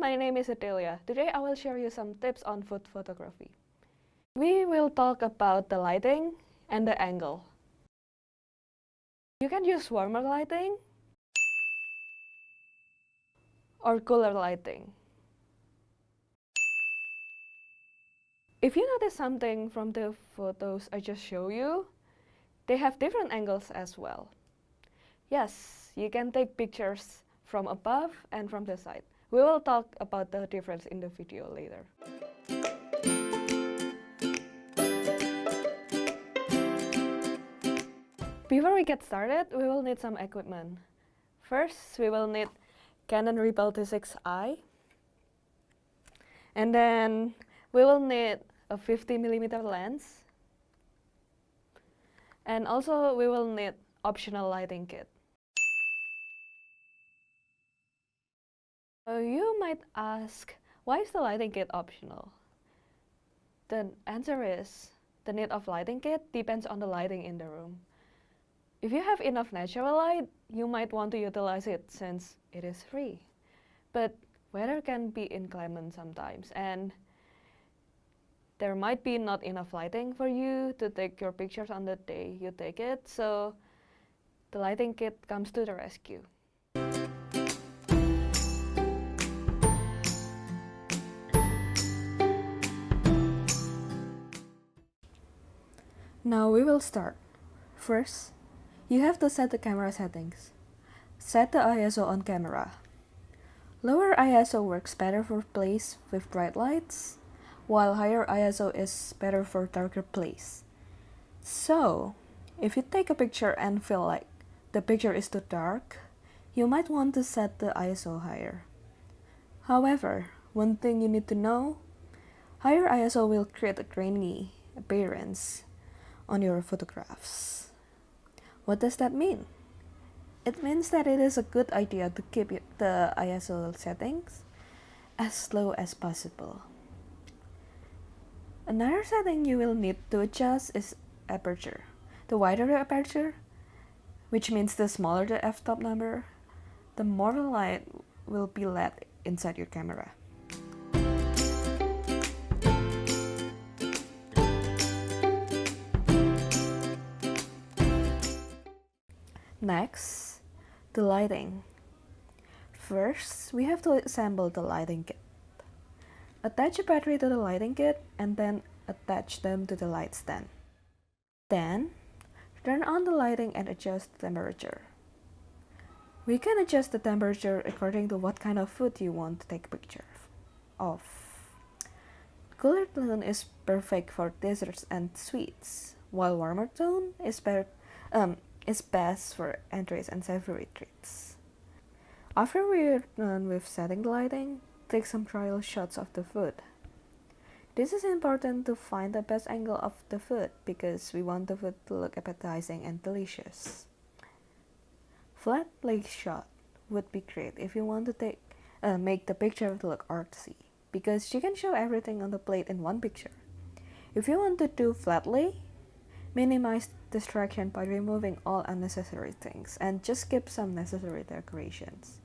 my name is Adelia. Today I will share you some tips on food photography. We will talk about the lighting and the angle. You can use warmer lighting or cooler lighting. If you notice something from the photos I just showed you, they have different angles as well. Yes, you can take pictures from above and from the side. We will talk about the difference in the video later. Before we get started, we will need some equipment. First, we will need Canon Rebel T6i. And then we will need a 50mm lens. And also we will need optional lighting kit. You might ask, why is the lighting kit optional? The answer is, the need of lighting kit depends on the lighting in the room. If you have enough natural light, you might want to utilize it since it is free. But weather can be inclement sometimes, and there might be not enough lighting for you to take your pictures on the day you take it, so the lighting kit comes to the rescue. Now we will start. First, you have to set the camera settings. Set the ISO on camera. Lower ISO works better for place with bright lights, while higher ISO is better for darker place. So, if you take a picture and feel like the picture is too dark, you might want to set the ISO higher. However, one thing you need to know, higher ISO will create a grainy appearance on your photographs. What does that mean? It means that it is a good idea to keep the ISO settings as low as possible. Another setting you will need to adjust is aperture. The wider the aperture, which means the smaller the f-stop number, the more light will be let inside your camera. Next, the lighting. First, we have to assemble the lighting kit. Attach a battery to the lighting kit and then attach them to the light stand. Then, turn on the lighting and adjust the temperature. We can adjust the temperature according to what kind of food you want to take a picture of. Cooler tone is perfect for desserts and sweets, while warmer tone is best for entrees and savory treats. After we're done with setting the lighting, take some trial shots of the food. This is important to find the best angle of the food because we want the food to look appetizing and delicious. Flat lay shot would be great if you want to make the picture look artsy, because you can show everything on the plate in one picture. If you want to do flat lay, minimize distraction by removing all unnecessary things and just keep some necessary decorations.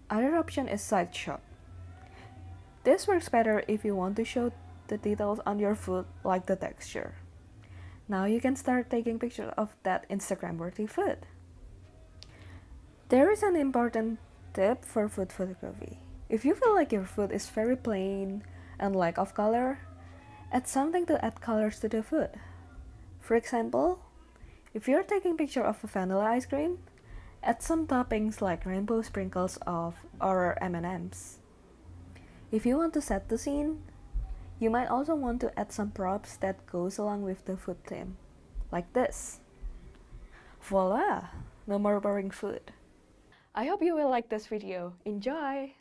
Other option is side shot. This works better if you want to show the details on your food, like the texture. Now you can start taking pictures of that Instagram-worthy food. There is an important tip for food photography. If you feel like your food is very plain and lack of color, add something to add colors to the food. For example, if you're taking a picture of a vanilla ice cream, add some toppings like rainbow sprinkles or M&Ms. If you want to set the scene, you might also want to add some props that goes along with the food theme, like this. Voila! No more boring food. I hope you will like this video. Enjoy!